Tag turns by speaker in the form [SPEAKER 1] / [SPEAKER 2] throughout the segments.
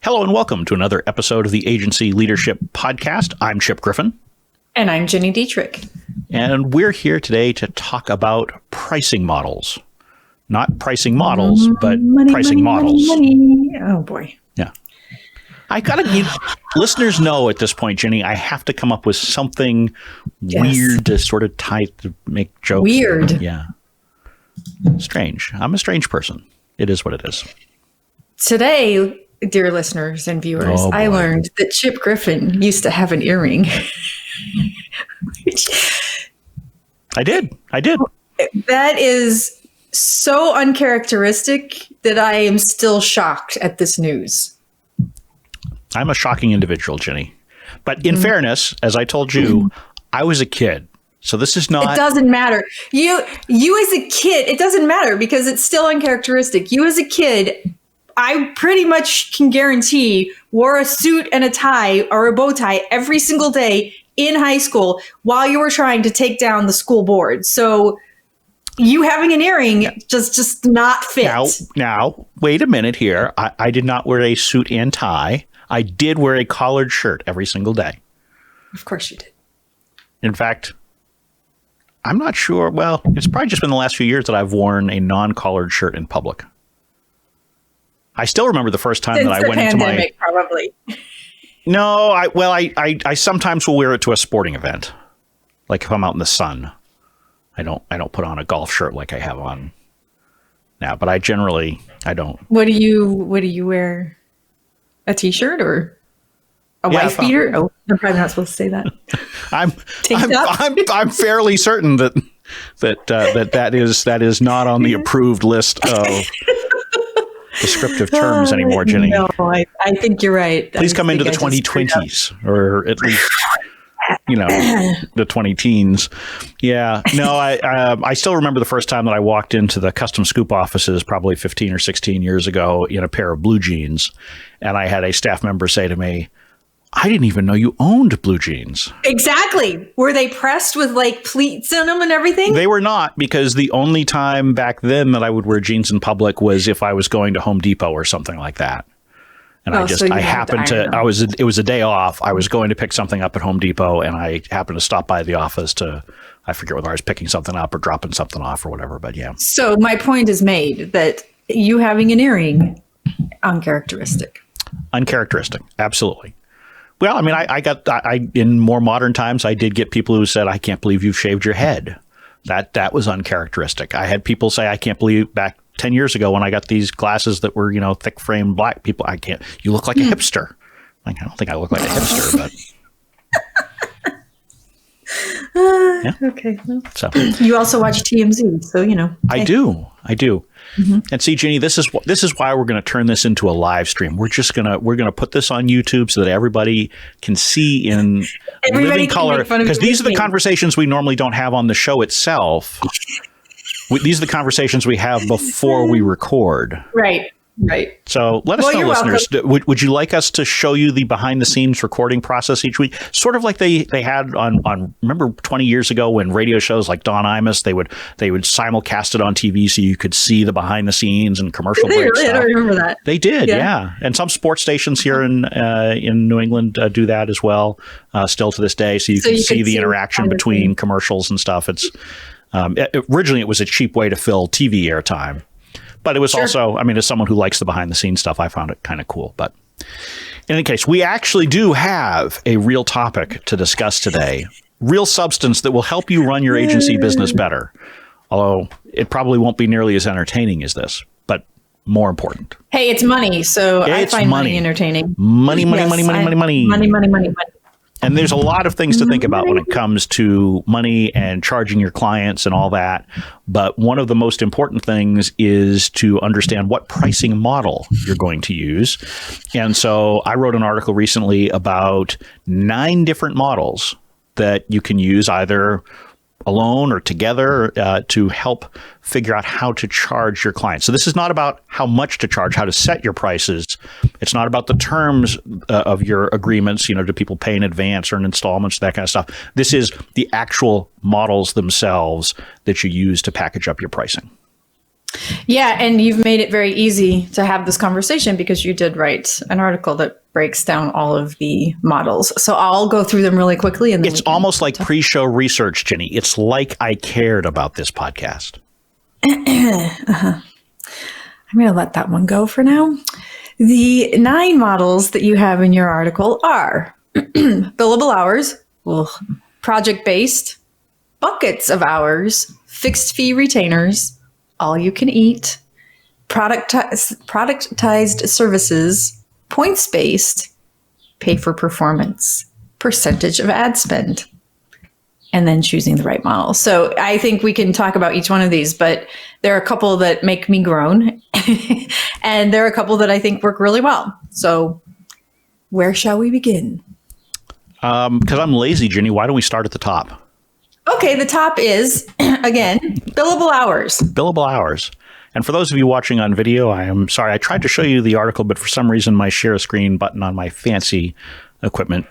[SPEAKER 1] Hello and welcome to another episode of the Agency Leadership Podcast. I'm Chip Griffin.
[SPEAKER 2] And I'm Gini Dietrich.
[SPEAKER 1] And we're here today to talk about pricing models. Not pricing models, but pricing models.
[SPEAKER 2] Money. Oh, boy.
[SPEAKER 1] Yeah. Listeners know at this point, Gini, I have to come up with something weird to sort of to make jokes.
[SPEAKER 2] Weird.
[SPEAKER 1] Yeah. Strange. I'm a strange person. It is what it is.
[SPEAKER 2] Today, dear listeners and viewers, I learned that Chip Griffin used to have an earring.
[SPEAKER 1] I did.
[SPEAKER 2] That is so uncharacteristic that I am still shocked at this news.
[SPEAKER 1] I'm a shocking individual, Ginny. But in fairness, as I told you, I was a kid. So this is not...
[SPEAKER 2] It doesn't matter. You as a kid, it doesn't matter because it's still uncharacteristic. You as a kid, I pretty much can guarantee wore a suit and a tie or a bow tie every single day in high school while you were trying to take down the school board. So you having an earring just not fit.
[SPEAKER 1] Now, wait a minute here. I did not wear a suit and tie. I did wear a collared shirt every single day.
[SPEAKER 2] Of course you did.
[SPEAKER 1] In fact, I'm not sure. Well, it's probably just been the last few years that I've worn a non-collared shirt in public. I still remember the first time that I went into my...
[SPEAKER 2] Probably.
[SPEAKER 1] No, I sometimes will wear it to a sporting event. Like if I'm out in the sun. I don't put on a golf shirt like I have on now, but I don't.
[SPEAKER 2] What do you wear? A t-shirt or a wife beater? Oh, I'm probably not supposed to say that.
[SPEAKER 1] I'm fairly certain that is not on the approved list of descriptive terms anymore, Ginny.
[SPEAKER 2] No, I think you're right.
[SPEAKER 1] Please come into the 2020s, or at least the 20 teens. Yeah. No, I still remember the first time that I walked into the custom scoop offices probably 15 or 16 years ago in a pair of blue jeans. And I had a staff member say to me, I didn't even know you owned blue jeans.
[SPEAKER 2] Exactly. Were they pressed with like pleats in them and everything?
[SPEAKER 1] They were not, because the only time back then that I would wear jeans in public was if I was going to Home Depot or something like that. And it was a day off. I was going to pick something up at Home Depot and I happened to stop by the office I forget whether I was picking something up or dropping something off or whatever, but yeah.
[SPEAKER 2] So my point is made that you having an earring, uncharacteristic.
[SPEAKER 1] Uncharacteristic. Absolutely. Well, I mean, I in more modern times, I did get people who said, I can't believe you've shaved your head. That was uncharacteristic. I had people say, I can't believe back 10 years ago when I got these glasses that were, thick frame black people, you look like a hipster. Like, I don't think I look like a hipster, but.
[SPEAKER 2] Yeah. Okay. Well, so you also watch TMZ, so
[SPEAKER 1] I do. Mm-hmm. And see, Ginny, this is why we're going to turn this into a live stream. We're gonna put this on YouTube so that everybody can see in living color, because these are the conversations we normally don't have on the show itself. These are the conversations we have before we record.
[SPEAKER 2] Right.
[SPEAKER 1] So let us know, listeners. Would you like us to show you the behind-the-scenes recording process each week? Sort of like they had on remember 20 years ago when radio shows like Don Imus, they would simulcast it on TV so you could see the behind-the-scenes and commercial breaks.
[SPEAKER 2] I don't remember that.
[SPEAKER 1] They did, yeah. And some sports stations here in New England do that as well, still to this day. So you can see the interaction between commercials and stuff. It's originally it was a cheap way to fill TV airtime. But it was also, as someone who likes the behind-the-scenes stuff, I found it kind of cool. But in any case, we actually do have a real topic to discuss today, real substance that will help you run your agency business better. Although it probably won't be nearly as entertaining as this, but more important.
[SPEAKER 2] Hey, it's money, so I find money entertaining.
[SPEAKER 1] Money. And there's a lot of things to think about when it comes to money and charging your clients and all that. But one of the most important things is to understand what pricing model you're going to use. And so I wrote an article recently about 9 different models that you can use either alone or together to help figure out how to charge your clients. So this is not about how much to charge, how to set your prices. It's not about the terms of your agreements, do people pay in advance or in installments, that kind of stuff. This is the actual models themselves that you use to package up your pricing.
[SPEAKER 2] Yeah, and you've made it very easy to have this conversation because you did write an article that breaks down all of the models. So I'll go through them really quickly. And then
[SPEAKER 1] it's almost like pre-show research, Ginny. It's like I cared about this podcast.
[SPEAKER 2] I'm going to let that one go for now. The 9 models that you have in your article are billable hours, project-based, buckets of hours, fixed fee retainers, all you can eat, productized services, points-based, pay for performance, percentage of ad spend, and then choosing the right model. So I think we can talk about each one of these, but there are a couple that make me groan and there are a couple that I think work really well. So where shall we begin?
[SPEAKER 1] Because I'm lazy, Ginny. Why don't we start at the top?
[SPEAKER 2] Okay, the top is, again, billable hours.
[SPEAKER 1] Billable hours. And for those of you watching on video, I am sorry. I tried to show you the article, but for some reason, my share screen button on my fancy equipment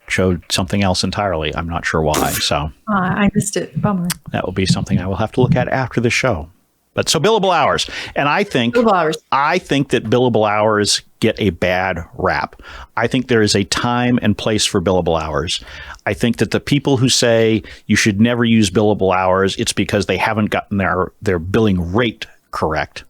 [SPEAKER 1] showed something else entirely. I'm not sure why. So
[SPEAKER 2] I missed it. Bummer.
[SPEAKER 1] That will be something I will have to look at after the show. But so billable hours. And I think that billable hours get a bad rap. I think there is a time and place for billable hours. I think that the people who say you should never use billable hours, it's because they haven't gotten their billing rate correct.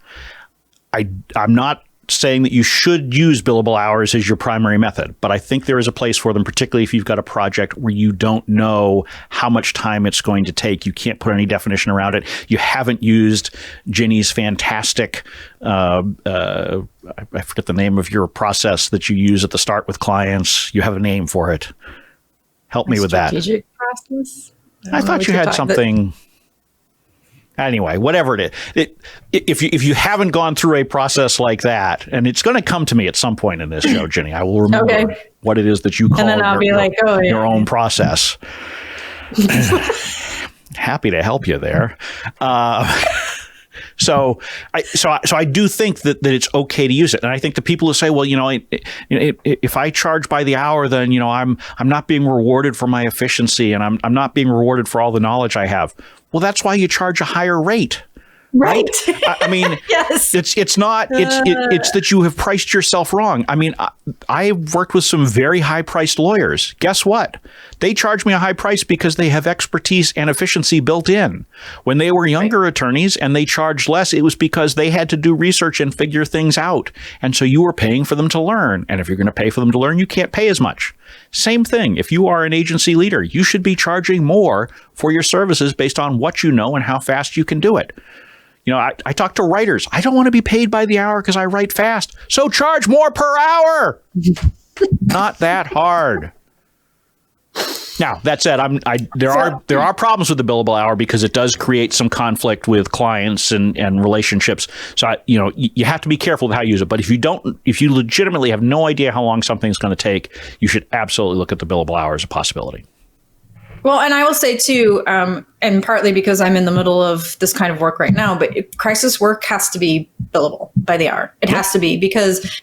[SPEAKER 1] I'm not saying that you should use billable hours as your primary method, but I think there is a place for them, particularly if you've got a project where you don't know how much time it's going to take. You can't put any definition around it. You haven't used Ginny's fantastic, I forget the name of your process that you use at the start with clients. You have a name for it. Help me with that.
[SPEAKER 2] Strategic process?
[SPEAKER 1] I thought you had something. Anyway, whatever it is, if you haven't gone through a process like that, and it's going to come to me at some point in this show, Ginny, I will remember what it is that you call your own process. Happy to help you there. So I do think that it's okay to use it, and I think the people who say, well, if I charge by the hour, then I'm not being rewarded for my efficiency, and I'm not being rewarded for all the knowledge I have. Well, that's why you charge a higher rate. Right. I mean,
[SPEAKER 2] yes.
[SPEAKER 1] It's that you have priced yourself wrong. I mean, I've worked with some very high priced lawyers. Guess what? They charge me a high price because they have expertise and efficiency built in. When they were younger attorneys and they charged less, it was because they had to do research and figure things out. And so you were paying for them to learn. And if you're going to pay for them to learn, you can't pay as much. Same thing. If you are an agency leader, you should be charging more for your services based on what you know and how fast you can do it. I talk to writers. I don't want to be paid by the hour because I write fast. So charge more per hour. Not that hard. Now, that said, there are problems with the billable hour because it does create some conflict with clients and relationships. So, you have to be careful with how you use it. But if you legitimately have no idea how long something's going to take, you should absolutely look at the billable hour as a possibility.
[SPEAKER 2] Well, and I will say too, and partly because I'm in the middle of this kind of work right now, but crisis work has to be billable by the hour. It has to be because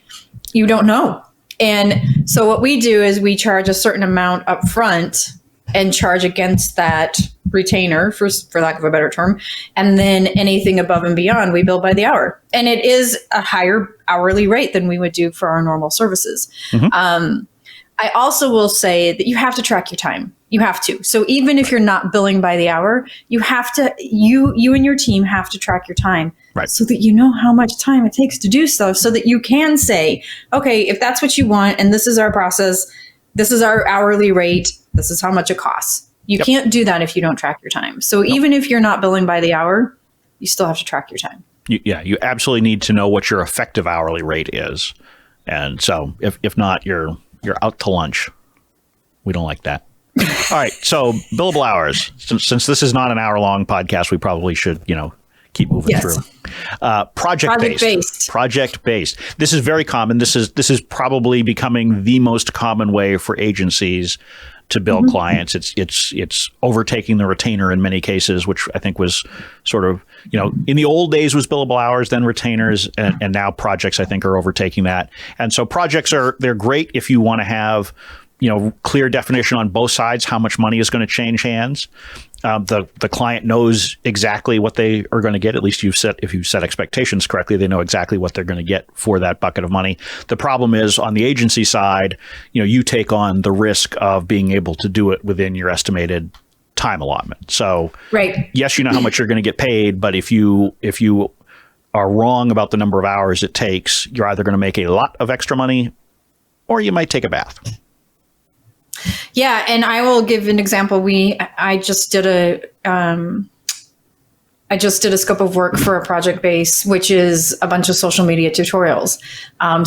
[SPEAKER 2] you don't know. And so what we do is we charge a certain amount up front and charge against that retainer, for lack of a better term. And then anything above and beyond, we bill by the hour. And it is a higher hourly rate than we would do for our normal services. Mm-hmm. I also will say that you have to track your time. You have to. So even if you're not billing by the hour, you have to, you and your team have to track your time, right, so that you know how much time it takes to do stuff, so that you can say, okay, if that's what you want, and this is our process, this is our hourly rate, this is how much it costs. You can't do that if you don't track your time. So even if you're not billing by the hour, you still have to track your time.
[SPEAKER 1] You absolutely need to know what your effective hourly rate is. And so if not, you're out to lunch. We don't like that. All right. So billable hours, since this is not an hour-long podcast, we probably should, keep moving through. Project-based. This is very common. This is probably becoming the most common way for agencies to bill mm-hmm. clients. It's overtaking the retainer in many cases, which I think was sort of, in the old days was billable hours, then retainers, and now projects, I think, are overtaking that. And so projects they're great if you want to have clear definition on both sides, how much money is going to change hands. The client knows exactly what they are going to get. At least if you've set expectations correctly, they know exactly what they're going to get for that bucket of money. The problem is on the agency side, you take on the risk of being able to do it within your estimated time allotment. So
[SPEAKER 2] right.
[SPEAKER 1] Yes, you know how much you're going to get paid, but if you are wrong about the number of hours it takes, you're either going to make a lot of extra money or you might take a bath.
[SPEAKER 2] Yeah, and I will give an example. I just did a scope of work for a project base, which is a bunch of social media tutorials.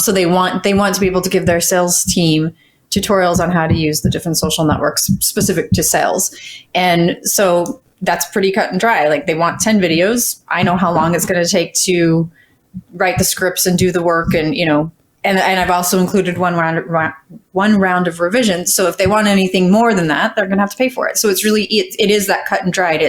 [SPEAKER 2] So they want to be able to give their sales team tutorials on how to use the different social networks specific to sales. And so that's pretty cut and dry. Like they want 10 videos. I know how long it's going to take to write the scripts and do the work, and and I've also included one round of revisions. So if they want anything more than that, they're going to have to pay for it. So it's really, it is that cut and dried.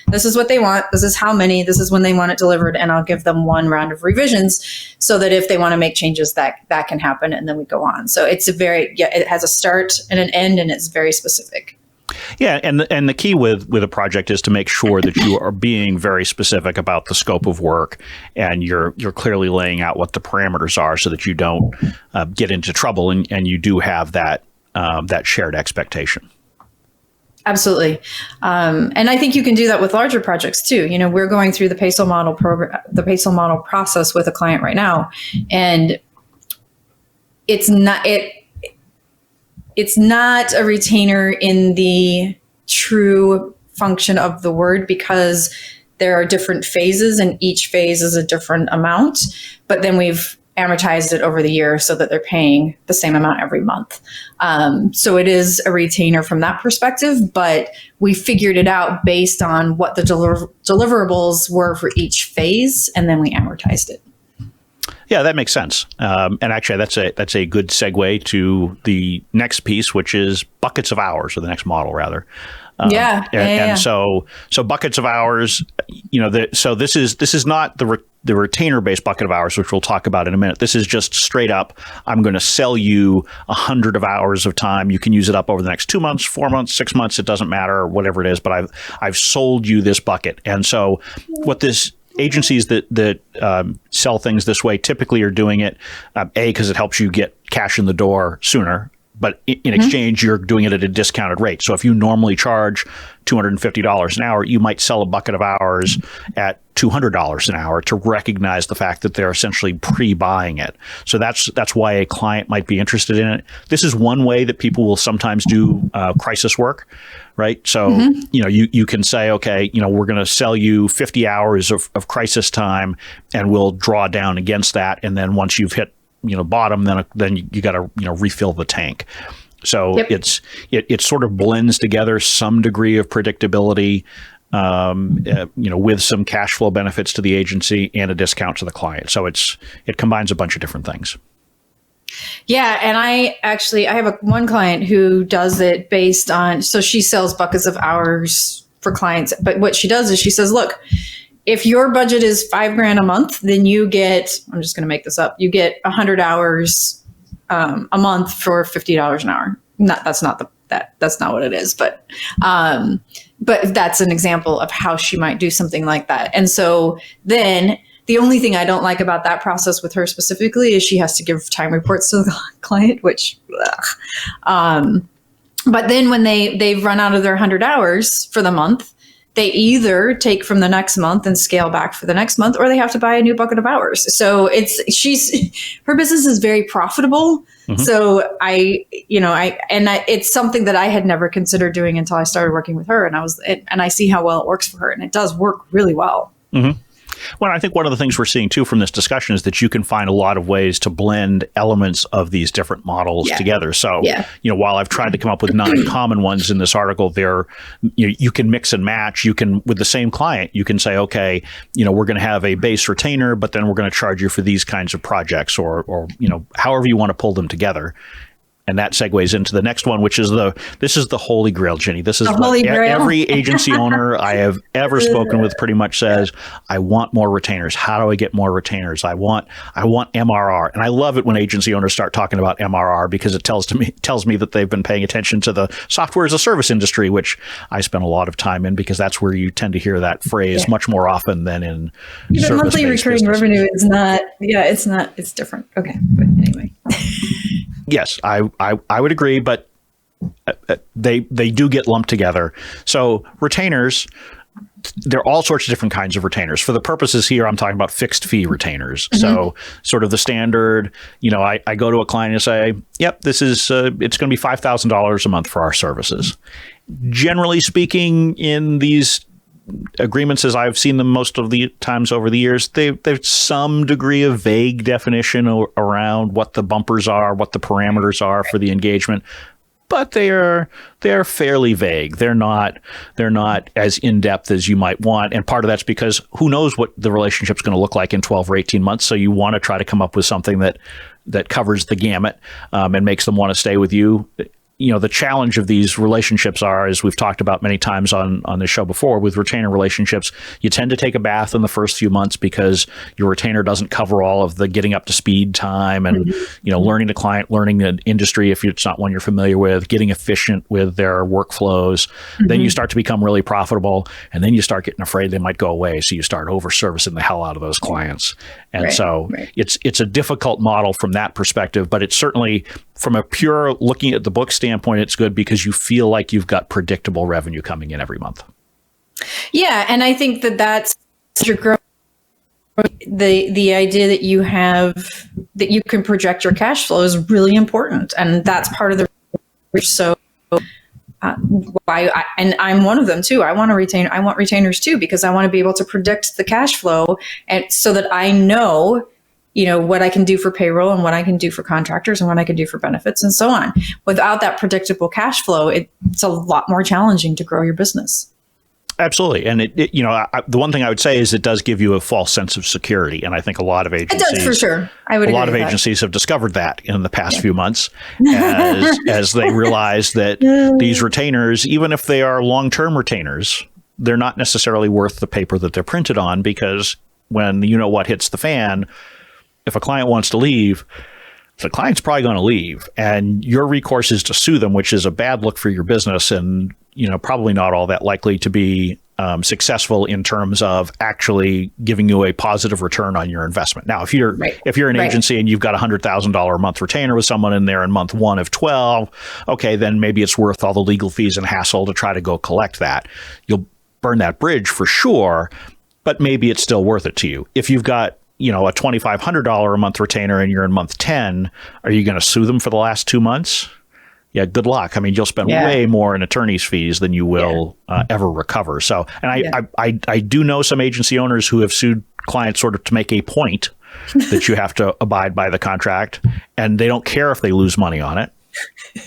[SPEAKER 2] This is what they want. This is how many, this is when they want it delivered. And I'll give them one round of revisions so that if they want to make changes, that can happen. And then we go on. So it's it has a start and an end, and it's very specific.
[SPEAKER 1] Yeah, and the key with a project is to make sure that you are being very specific about the scope of work, and you're clearly laying out what the parameters are so that you don't get into trouble, and you do have that shared expectation.
[SPEAKER 2] Absolutely, and I think you can do that with larger projects too. We're going through the PESO model program, the PESO model process with a client right now, and it's not a retainer in the true function of the word, because there are different phases and each phase is a different amount, but then we've amortized it over the year so that they're paying the same amount every month. So it is a retainer from that perspective, but we figured it out based on what the deliverables were for each phase, and then we amortized it.
[SPEAKER 1] Yeah, that makes sense. And actually, that's a good segue to the next piece, which is buckets of hours, or the next model, rather. And so buckets of hours. So this is not the retainer-based bucket of hours, which we'll talk about in a minute. This is just straight up, I'm going to sell you 100 of hours of time. You can use it up over the next 2 months, 4 months, 6 months. It doesn't matter, whatever it is. But I've sold you this bucket. And so what this agencies that sell things this way typically are doing it, because it helps you get cash in the door sooner. But in exchange, you're doing it at a discounted rate. So if you normally charge $250 an hour, you might sell a bucket of hours at $200 an hour to recognize the fact that they're essentially pre-buying it. So that's why a client might be interested in it. This is one way that people will sometimes do crisis work, right? So you can say, okay, we're going to sell you 50 hours of crisis time, and we'll draw down against that. And then once you've hit bottom, then you got to refill the tank. So it sort of blends together some degree of predictability, with some cash flow benefits to the agency and a discount to the client. So it combines a bunch of different things.
[SPEAKER 2] Yeah, and I have one client who does it based on, so she sells buckets of hours for clients, but what she does is she says, look, if your budget is $5,000 a month, then you get, I'm just going to make this up, you get 100 hours a month for $50 an hour. That's not what it is, but that's an example of how she might do something like that. And so then the only thing I don't like about that process with her specifically is she has to give time reports to the client, which, but then when they've run out of their 100 hours for the month, they either take from the next month and scale back for the next month, or they have to buy a new bucket of hours. So her business is very profitable. So it's something that I had never considered doing until I started working with her, and I see how well it works for her, and it does work really well. Well,
[SPEAKER 1] I think one of the things we're seeing too from this discussion is that you can find a lot of ways to blend elements of these different models together. So, while I've tried to come up with non-common ones in this article, you can mix and match. You can, with the same client, you can say, okay, we're going to have a base retainer, but then we're going to charge you for these kinds of projects, or however you want to pull them together. And that segues into the next one, which is this is the holy grail, Ginny. This is
[SPEAKER 2] The
[SPEAKER 1] what
[SPEAKER 2] holy grail.
[SPEAKER 1] every agency owner I have ever spoken with pretty much says, I want more retainers. How do I get more retainers? I want MRR. And I love it when agency owners start talking about MRR because it tells me that they've been paying attention to the software as a service industry, which I spend a lot of time in because that's where you tend to hear that phrase much more often than in
[SPEAKER 2] monthly recurring revenue is not. Yeah, it's not. It's different. Okay, but anyway.
[SPEAKER 1] Yes, I would agree, but they do get lumped together. So retainers, there are all sorts of different kinds of retainers. For the purposes here, I'm talking about fixed fee retainers. Mm-hmm. So sort of the standard, I go to a client and say, yep, this is it's going to be $5,000 a month for our services. Generally speaking, in these agreements, as I've seen them most of the times over the years, there's some degree of vague definition around what the bumpers are, what the parameters are for the engagement, but they're fairly vague. They're not as in depth as you might want, and part of that's because who knows what the relationship's going to look like in 12 or 18 months. So you want to try to come up with something that covers the gamut and makes them want to stay with you. The challenge of these relationships are, as we've talked about many times on this show before, with retainer relationships, you tend to take a bath in the first few months because your retainer doesn't cover all of the getting up to speed time and, learning the client, learning the industry if it's not one you're familiar with, getting efficient with their workflows. Mm-hmm. Then you start to become really profitable, and then you start getting afraid they might go away. So you start over-servicing the hell out of those clients. And it's a difficult model from that perspective, but it's certainly, from a pure looking at the book standpoint, it's good because you feel like you've got predictable revenue coming in every month.
[SPEAKER 2] Yeah, and I think that's your growth. The idea that you can project your cash flow is really important, and that's part of the so. And I'm one of them too. I want retainers too because I want to be able to predict the cash flow, and so that I know. What I can do for payroll and what I can do for contractors and what I can do for benefits and so on. Without that predictable cash flow, it's a lot more challenging to grow your business.
[SPEAKER 1] Absolutely. And the one thing I would say is it does give you a false sense of security. And I think a lot of agencies,
[SPEAKER 2] it does for sure. I would. A lot of
[SPEAKER 1] agencies have discovered that in the past few months as they realize that these retainers, even if they are long-term retainers, they're not necessarily worth the paper that they're printed on, because when what hits the fan, if a client wants to leave, the client's probably going to leave, and your recourse is to sue them, which is a bad look for your business, and probably not all that likely to be successful in terms of actually giving you a positive return on your investment. Now, if you're an agency and you've got $100,000 a month retainer with someone in there in month 1 of 12, okay, then maybe it's worth all the legal fees and hassle to try to go collect that. You'll burn that bridge for sure, but maybe it's still worth it to you. If you've got a $2,500 a month retainer and you're in month 10, are you going to sue them for the last 2 months? Yeah, good luck. I mean, you'll spend way more in attorney's fees than you will ever recover. So, and I do know some agency owners who have sued clients sort of to make a point that you have to abide by the contract, and they don't care if they lose money on it.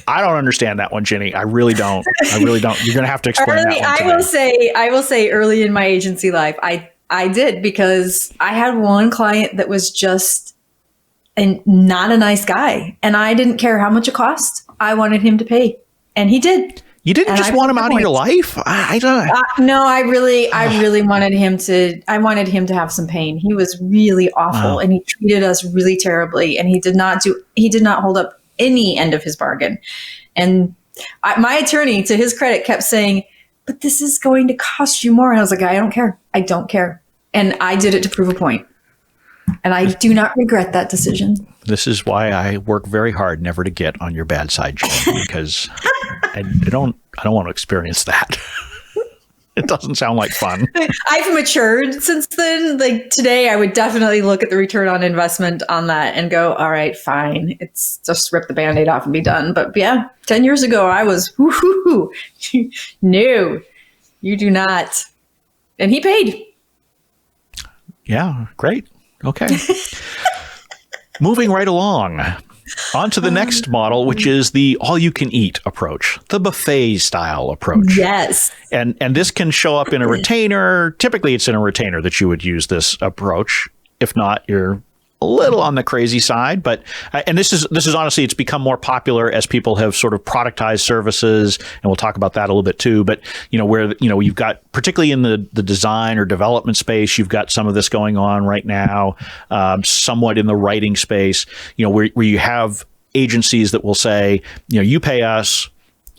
[SPEAKER 1] I don't understand that one, Ginny. I really don't. You're going to have to explain that one.
[SPEAKER 2] I will say early in my agency life, I did, because I had one client that was just not a nice guy, and I didn't care how much it cost. I wanted him to pay, and he did.
[SPEAKER 1] You didn't just want him out of your life? I don't.
[SPEAKER 2] No, I really wanted him to. I wanted him to have some pain. He was really awful, and he treated us really terribly, and he did not hold up any end of his bargain. And my attorney, to his credit, kept saying, "But this is going to cost you more." And I was like, "I don't care. I don't care." And I did it to prove a point. And I do not regret that decision.
[SPEAKER 1] This is why I work very hard never to get on your bad side, Jen, because I don't want to experience that. It doesn't sound like fun.
[SPEAKER 2] I've matured since then. Like today, I would definitely look at the return on investment on that and go, all right, fine. It's just rip the Band-Aid off and be done. But yeah, 10 years ago, I was, no, you do not. And he paid.
[SPEAKER 1] Yeah, great. Okay. Moving right along. On to the next model, which is the all-you-can-eat approach, the buffet style approach.
[SPEAKER 2] Yes.
[SPEAKER 1] And this can show up in a retainer. Typically, it's in a retainer that you would use this approach. If not, you're a little on the crazy side, but and this is honestly, it's become more popular as people have sort of productized services, and we'll talk about that a little bit too. But where you've got, particularly in the design or development space, you've got some of this going on right now, somewhat in the writing space, where you have agencies that will say, you pay us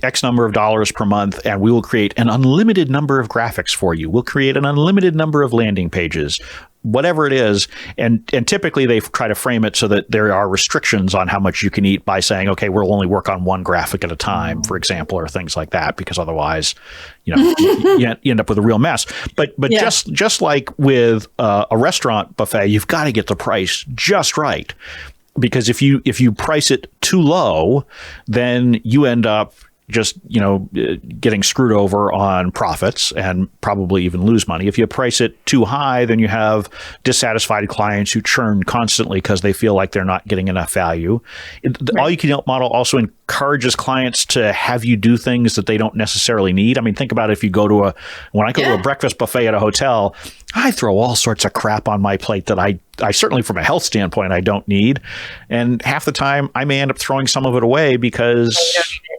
[SPEAKER 1] X number of dollars per month, and we will create an unlimited number of graphics for you. We'll create an unlimited number of landing pages, whatever it is. And typically they try to frame it so that there are restrictions on how much you can eat by saying, okay, we'll only work on one graphic at a time, for example, or things like that, because otherwise, you end up with a real mess. But
[SPEAKER 2] Yeah.
[SPEAKER 1] just like with a restaurant buffet, you've got to get the price just right. Because if you price it too low, then you end up just getting screwed over on profits and probably even lose money. If you price it too high, then you have dissatisfied clients who churn constantly because they feel like they're not getting enough value. The all-you-can-eat model also encourages clients to have you do things that they don't necessarily need. I mean, think about if you go to when I go to a breakfast buffet at a hotel, I throw all sorts of crap on my plate that I certainly, from a health standpoint, I don't need. And half the time I may end up throwing some of it away because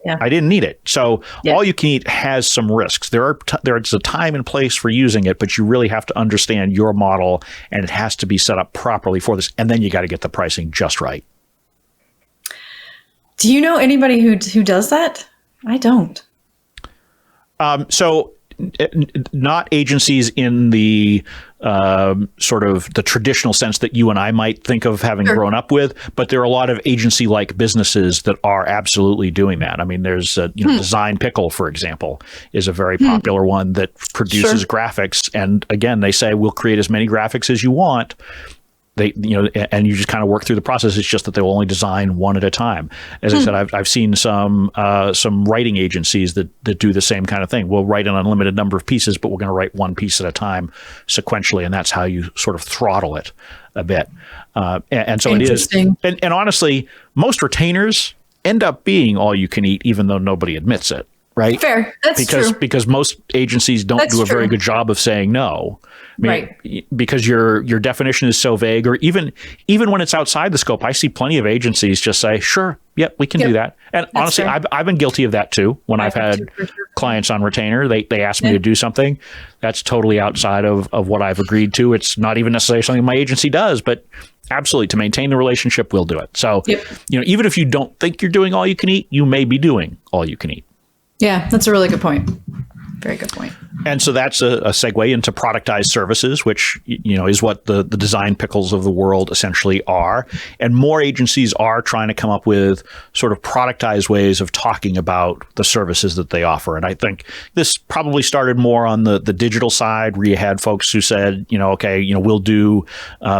[SPEAKER 1] I didn't need it. So all you can eat has some risks. There's a time and place for using it, but you really have to understand your model, and it has to be set up properly for this. And then you got to get the pricing just right.
[SPEAKER 2] Do you know anybody who does that? I don't.
[SPEAKER 1] So not agencies in the sort of the traditional sense that you and I might think of having grown up with, but there are a lot of agency-like businesses that are absolutely doing that. I mean, there's Design Pickle, for example, is a very popular one that produces graphics, and again, they say we'll create as many graphics as you want. And you just kind of work through the process. It's just that they'll only design one at a time. As I said, I've seen some writing agencies that do the same kind of thing. We'll write an unlimited number of pieces, but we're going to write one piece at a time sequentially, and that's how you sort of throttle it a bit. And so it is. And honestly, most retainers end up being all you can eat, even though nobody admits it. Right?
[SPEAKER 2] Fair. That's true.
[SPEAKER 1] Because most agencies don't do a very good job of saying no. I mean, because your definition is so vague, or even when it's outside the scope, I see plenty of agencies just say, sure, yep, we can do that. And honestly, I've been guilty of that too. When I've had clients on retainer, they ask me to do something that's totally outside of what I've agreed to. It's not even necessarily something my agency does, but absolutely, to maintain the relationship, we'll do it. So, even if you don't think you're doing all you can eat, you may be doing all you can eat.
[SPEAKER 2] Yeah, that's a really good point. Very good point.
[SPEAKER 1] And so that's a segue into productized services, which, is what the design pickles of the world essentially are. And more agencies are trying to come up with sort of productized ways of talking about the services that they offer. And I think this probably started more on the digital side, where you had folks who said, we'll do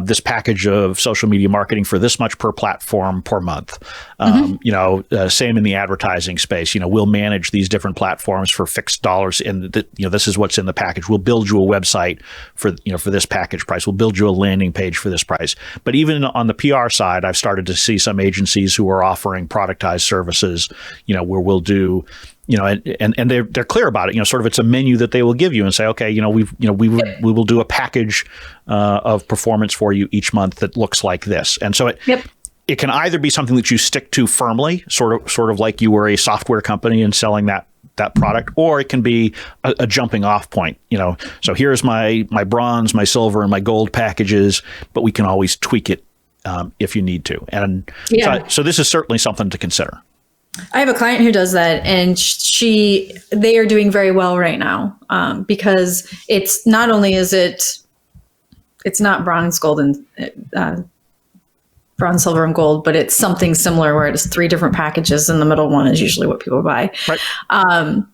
[SPEAKER 1] this package of social media marketing for this much per platform per month. Same in the advertising space. We'll manage these different platforms for fixed dollars, and this is what's in the package. We'll build you a website for this package price. We'll build you a landing page for this price. But even on the PR side, I've started to see some agencies who are offering productized services, where we'll do, and they're clear about it. Sort of it's a menu that they will give you and say, okay, we will do a package of performance for you each month that looks like this. And so it can either be something that you stick to firmly, sort of like you were a software company and selling that product, or it can be a jumping off point. So here's my bronze, my silver, and my gold packages, but we can always tweak it if you need to. And so this is certainly something to consider.
[SPEAKER 2] I have a client who does that, and they are doing very well right now because it's not only it's not bronze, gold, and bronze, silver, and gold, but it's something similar where it's 3 different packages, and the middle one is usually what people buy. Right. And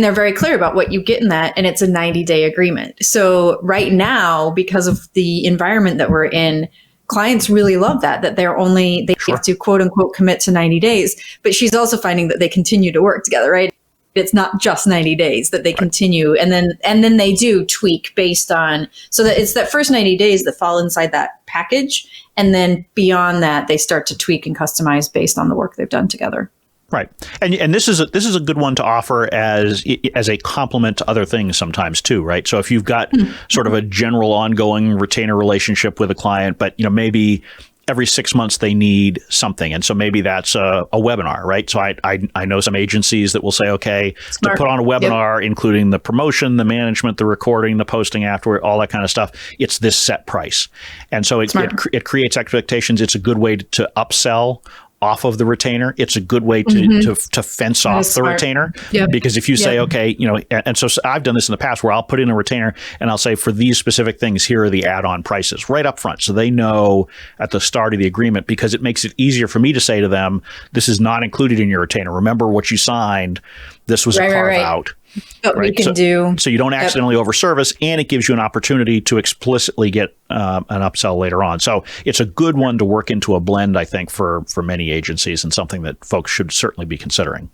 [SPEAKER 2] they're very clear about what you get in that, and it's a 90-day agreement. So right now, because of the environment that we're in, clients really love that they have to quote unquote commit to 90 days, but she's also finding that they continue to work together, right? It's not just 90 days that they continue. And then they do tweak based on, so that it's that first 90 days that fall inside that package. And then beyond that, they start to tweak and customize based on the work they've done together.
[SPEAKER 1] Right. And this is a good one to offer as a complement to other things sometimes too, right? So if you've got sort of a general ongoing retainer relationship with a client, but maybe every 6 months they need something. And so maybe that's a webinar, right? So I know some agencies that will say, okay, to put on a webinar, including the promotion, the management, the recording, the posting afterward, all that kind of stuff, it's this set price. And so it creates expectations. It's a good way to upsell off of the retainer. It's a good way to fence off the retainer. Yep. Because if you say, okay, and so I've done this in the past where I'll put in a retainer and I'll say, for these specific things, here are the add-on prices right up front. So they know at the start of the agreement, because it makes it easier for me to say to them, this is not included in your retainer. Remember what you signed. This was a carve out.
[SPEAKER 2] What we can do.
[SPEAKER 1] So you don't accidentally overservice, and it gives you an opportunity to explicitly get an upsell later on. So it's a good one to work into a blend, I think, for many agencies, and something that folks should certainly be considering.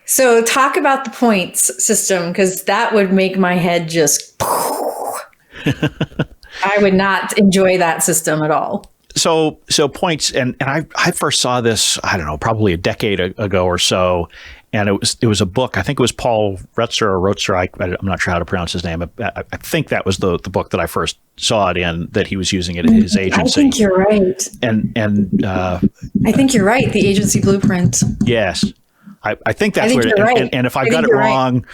[SPEAKER 2] So talk about the points system, because that would make my head just... I would not enjoy that system at all.
[SPEAKER 1] So points, and I first saw this, I don't know, probably a decade ago or so. And it was a book. I think it was Paul Rotzer. I'm not sure how to pronounce his name. I think that was the book that I first saw it in, that he was using it in his agency.
[SPEAKER 2] I think you're right.
[SPEAKER 1] And
[SPEAKER 2] I think you're right. The agency blueprint.
[SPEAKER 1] Yes, I think that's where.
[SPEAKER 2] Right.
[SPEAKER 1] And if I got it wrong,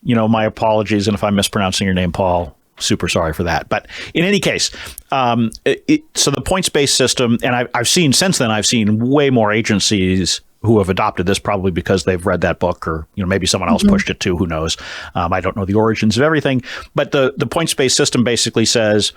[SPEAKER 1] my apologies. And if I'm mispronouncing your name, Paul, super sorry for that. But in any case, so the points-based system, and I've seen way more agencies who have adopted this, probably because they've read that book, or maybe someone else pushed it too. Who knows? I don't know the origins of everything, but the points-based system basically says,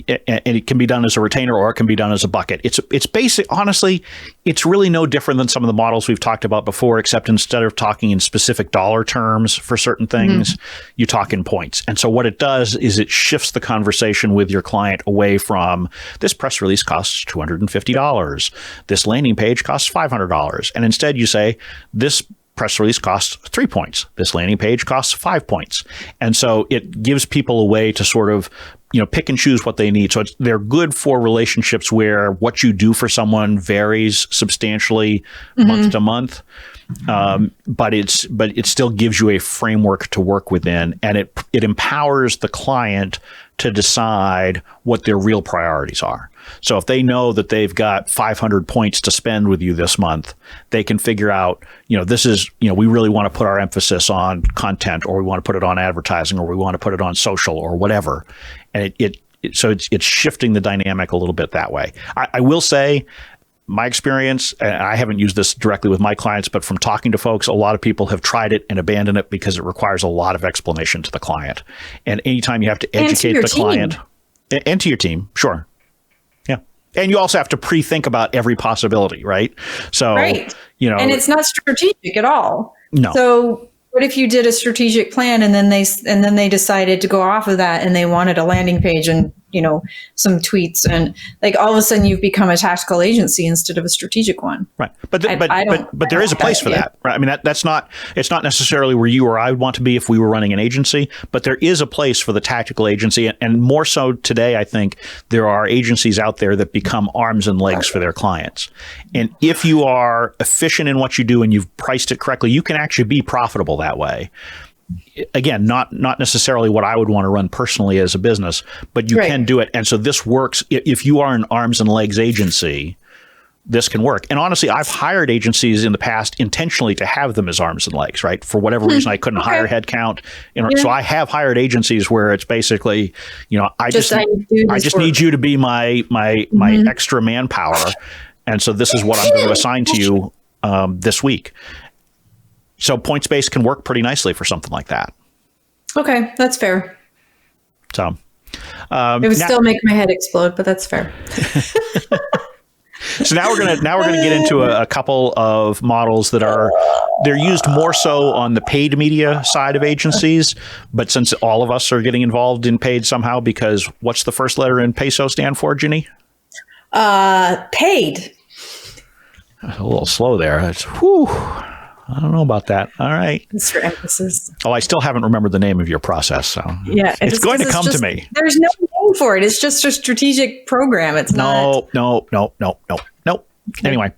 [SPEAKER 1] and it can be done as a retainer or it can be done as a bucket. It's basic. Honestly, it's really no different than some of the models we've talked about before, except instead of talking in specific dollar terms for certain things, you talk in points. And so what it does is it shifts the conversation with your client away from, this press release costs $250. This landing page costs $500. And instead you say, this press release costs 3 points. This landing page costs 5 points. And so it gives people a way to sort of pick and choose what they need. So they're good for relationships where what you do for someone varies substantially month to month. But it still gives you a framework to work within, and it empowers the client to decide what their real priorities are. So if they know that they've got 500 points to spend with you this month, they can figure out, this is, we really want to put our emphasis on content, or we want to put it on advertising, or we want to put it on social, or whatever. And so it's shifting the dynamic a little bit that way. I will say, my experience, and I haven't used this directly with my clients, but from talking to folks, a lot of people have tried it and abandoned it because it requires a lot of explanation to the client. And anytime you have to educate the client and to your team, sure. Yeah. And you also have to pre-think about every possibility, right? So, and
[SPEAKER 2] it's not strategic at all.
[SPEAKER 1] No.
[SPEAKER 2] So what if you did a strategic plan and then they decided to go off of that and they wanted a landing page and some tweets, and like all of a sudden you've become a tactical agency instead of a strategic one.
[SPEAKER 1] Right. But there is a place for that, right? I mean, it's not necessarily where you or I would want to be if we were running an agency, but there is a place for the tactical agency. And more so today, I think there are agencies out there that become arms and legs for their clients. And if you are efficient in what you do and you've priced it correctly, you can actually be profitable that way. Again, not necessarily what I would want to run personally as a business, but you can do it. And so this works. If you are an arms and legs agency, this can work. And honestly, I've hired agencies in the past intentionally to have them as arms and legs, right? For whatever reason, I couldn't hire headcount. So I have hired agencies where it's basically, I just need you to be my extra manpower. And so this is what I'm going to assign to you this week. So points-based can work pretty nicely for something like that. Okay,
[SPEAKER 2] that's fair.
[SPEAKER 1] So
[SPEAKER 2] it would still make my head explode, but that's fair.
[SPEAKER 1] So now we're gonna get into a couple of models that they're used more so on the paid media side of agencies, but since all of us are getting involved in paid somehow, because what's the first letter in peso stand for, Gini?
[SPEAKER 2] Paid.
[SPEAKER 1] A little slow there. It's whew. I don't know about that. All right.
[SPEAKER 2] It's for emphasis.
[SPEAKER 1] Oh, I still haven't remembered the name of your process. So
[SPEAKER 2] yeah,
[SPEAKER 1] it's going to come to me.
[SPEAKER 2] There's no name for it. It's just a strategic program. It's
[SPEAKER 1] no. Anyway,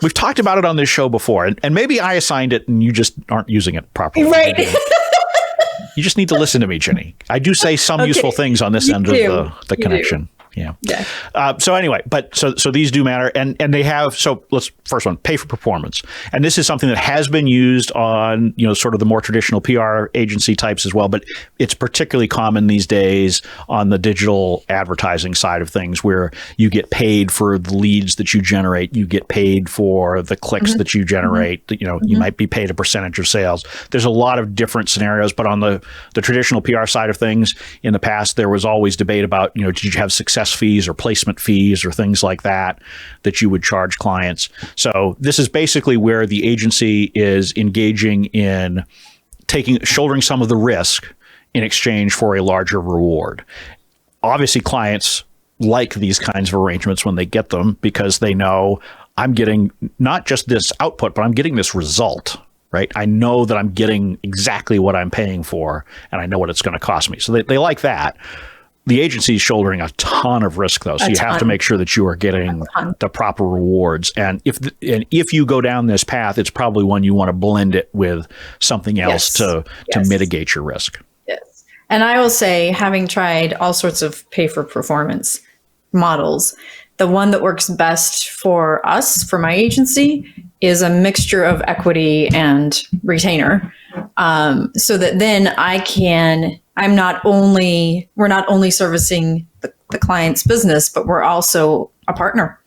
[SPEAKER 1] we've talked about it on this show before, and maybe I assigned it and you just aren't using it properly.
[SPEAKER 2] Right.
[SPEAKER 1] You just need to listen to me, Ginny. I do say some useful things on this end of the connection. Yeah. So anyway, so these do matter, and they have. So let's first one, pay for performance, and this is something that has been used on sort of the more traditional PR agency types as well, but it's particularly common these days on the digital advertising side of things, where you get paid for the leads that you generate, you get paid for the clicks that you generate. You might be paid a percentage of sales. There's a lot of different scenarios, but on the traditional PR side of things, in the past there was always debate about did you have success fees or placement fees or things like that you would charge clients. So this is basically where the agency is engaging in shouldering some of the risk in exchange for a larger reward. Obviously, clients like these kinds of arrangements when they get them because they know I'm getting not just this output, but I'm getting this result. Right? I know that I'm getting exactly what I'm paying for, and I know what it's going to cost me. So they like that. The agency is shouldering a ton of risk, though, so you have to make sure that you are getting the proper rewards. And if you go down this path, it's probably one you want to blend it with something else to mitigate your risk.
[SPEAKER 2] Yes. And I will say, having tried all sorts of pay for performance models, the one that works best for us, for my agency, is a mixture of equity and retainer. So that then we're not only servicing the client's business, but we're also a partner.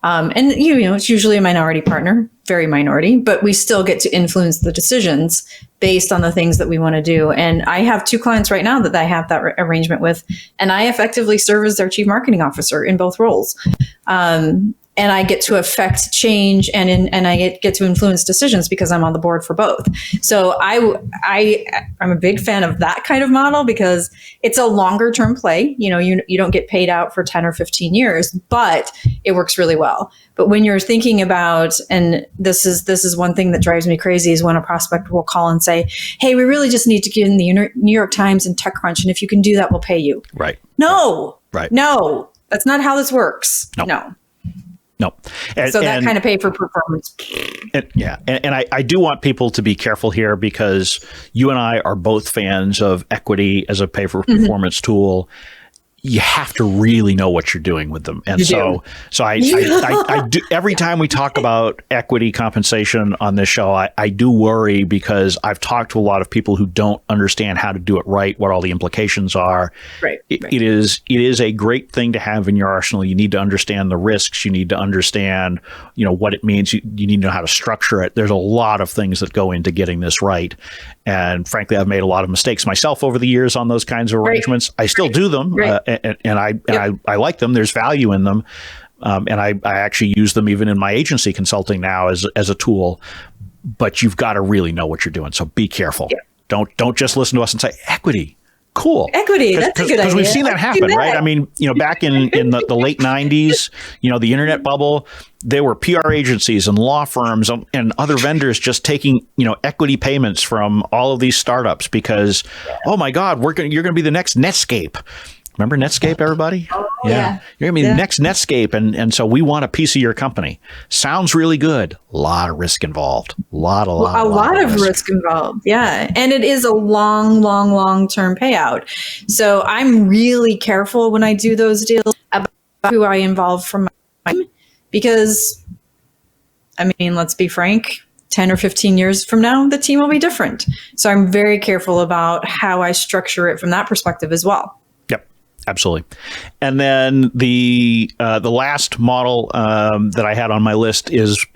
[SPEAKER 2] And it's usually a minority partner, very minority, but we still get to influence the decisions based on the things that we want to do. And I have 2 clients right now that I have that arrangement with, and I effectively serve as their chief marketing officer in both roles. And I get to affect change and I get to influence decisions because I'm on the board for both. So I'm a big fan of that kind of model because it's a longer term play. You don't get paid out for 10 or 15 years, but it works really well. But when you're thinking about, and this is one thing that drives me crazy, is when a prospect will call and say, hey, we really just need to get in the New York Times and TechCrunch. And if you can do that, we'll pay you.
[SPEAKER 1] Right.
[SPEAKER 2] No.
[SPEAKER 1] Right.
[SPEAKER 2] No, that's not how this works. No. So that kind of pay for performance.
[SPEAKER 1] And I do want people to be careful here because you and I are both fans of equity as a pay for performance tool. You have to really know what you're doing with them. And so I do, every time we talk about equity compensation on this show, I do worry because I've talked to a lot of people who don't understand how to do it right, what all the implications are.
[SPEAKER 2] Right.
[SPEAKER 1] It is a great thing to have in your arsenal. You need to understand the risks. You need to understand, what it means. You need to know how to structure it. There's a lot of things that go into getting this right. And frankly, I've made a lot of mistakes myself over the years on those kinds of arrangements. I still do them. And I like them. There's value in them. And I actually use them even in my agency consulting now as a tool. But you've got to really know what you're doing. So be careful. Yeah. Don't just listen to us and say, equity. Cool.
[SPEAKER 2] Equity, that's a good idea.
[SPEAKER 1] Because we've seen that happen, right? I mean, back in the late 90s, the internet bubble, there were PR agencies and law firms and other vendors just taking, equity payments from all of these startups because, oh my God, you're going to be the next Netscape. Remember Netscape, everybody?
[SPEAKER 2] Oh, yeah.
[SPEAKER 1] You're going to be the next Netscape. And so we want a piece of your company. Sounds really good. A lot of risk involved. A lot of
[SPEAKER 2] risk involved. Yeah. And it is a long-term payout. So I'm really careful when I do those deals about who I involve from my team because, let's be frank, 10 or 15 years from now, the team will be different. So I'm very careful about how I structure it from that perspective as well.
[SPEAKER 1] Absolutely. And then the last model that I had on my list is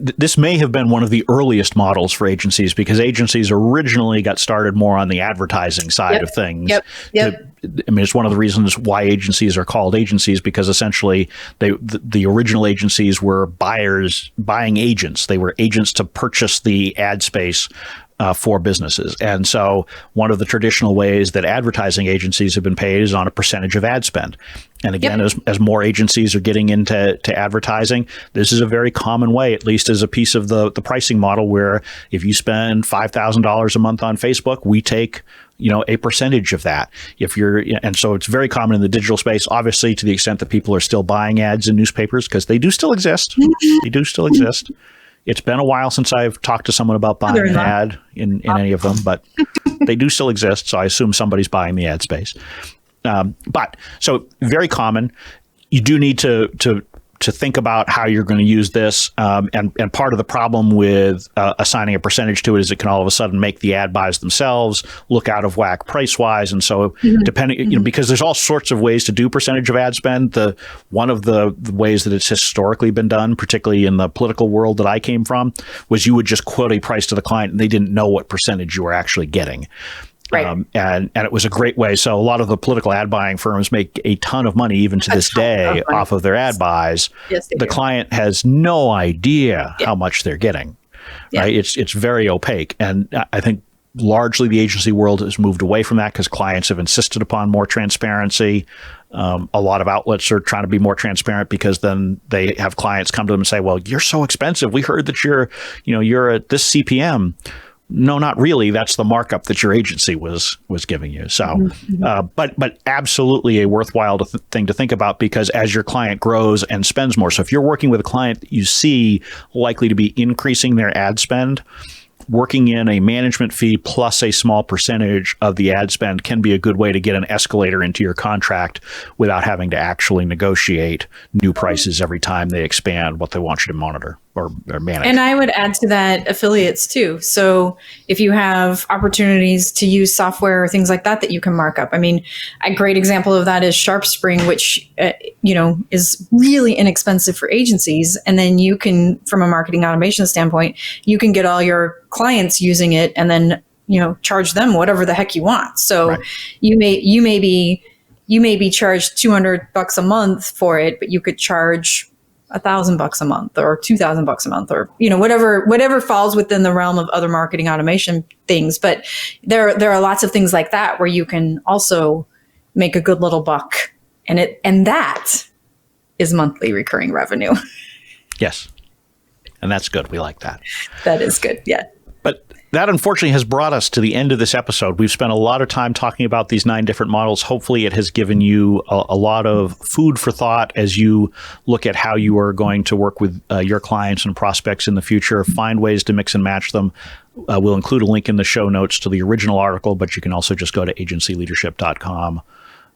[SPEAKER 1] this may have been one of the earliest models for agencies because agencies originally got started more on the advertising side of things. Yep. It's one of the reasons why agencies are called agencies because essentially the original agencies were buying agents. They were agents to purchase the ad space for businesses. And so one of the traditional ways that advertising agencies have been paid is on a percentage of ad spend. And again, as more agencies are getting into advertising, this is a very common way, at least as a piece of the pricing model, where if you spend $5,000 a month on Facebook, we take a percentage of that. And so it's very common in the digital space, obviously, to the extent that people are still buying ads in newspapers, because they do still exist. They do still exist. It's been a while since I've talked to someone about buying an ad in any of them, but they do still exist. So I assume somebody's buying the ad space. But so very common. You do need to think about how you're going to use this. And part of the problem with assigning a percentage to it is it can all of a sudden make the ad buys themselves look out of whack price wise. And so depending, because there's all sorts of ways to do percentage of ad spend. One of the ways that it's historically been done, particularly in the political world that I came from, was you would just quote a price to the client and they didn't know what percentage you were actually getting. Right. And it was a great way. So a lot of the political ad buying firms make a ton of money even to this day off of their ad buys.
[SPEAKER 2] Yes,
[SPEAKER 1] the client has no idea how much they're getting. Right? It's very opaque. And I think largely the agency world has moved away from that because clients have insisted upon more transparency. A lot of outlets are trying to be more transparent because then they have clients come to them and say, well, you're so expensive. We heard that you're at this CPM. No, not really. That's the markup that your agency was giving you. So, but absolutely a worthwhile thing to think about, because as your client grows and spends more. So if you're working with a client that you see likely to be increasing their ad spend, working in a management fee plus a small percentage of the ad spend can be a good way to get an escalator into your contract without having to actually negotiate new prices every time they expand what they want you to monitor or manage.
[SPEAKER 2] And I would add to that affiliates too. So if you have opportunities to use software or things like that you can mark up. I mean, a great example of that is SharpSpring, which is really inexpensive for agencies. And then you can, from a marketing automation standpoint, you can get all your clients using it and then charge them whatever the heck you want. So you may be charged $200 a month for it, but you could charge $1,000 a month or $2,000 a month, or whatever falls within the realm of other marketing automation things. But there are lots of things like that where you can also make a good little buck, and that is monthly recurring revenue.
[SPEAKER 1] Yes, and that's good. We like that.
[SPEAKER 2] That is good. Yeah.
[SPEAKER 1] But that unfortunately has brought us to the end of this episode. We've spent a lot of time talking about these 9 different models. Hopefully it has given you a lot of food for thought as you look at how you are going to work with your clients and prospects in the future. Find ways to mix and match them. We'll include a link in the show notes to the original article, but you can also just go to agencyleadership.com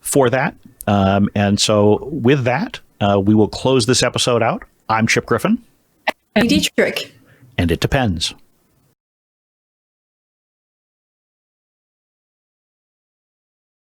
[SPEAKER 1] for that. And so with that, we will close this episode out. I'm Chip Griffin.
[SPEAKER 2] I'm Dietrich.
[SPEAKER 1] And it depends.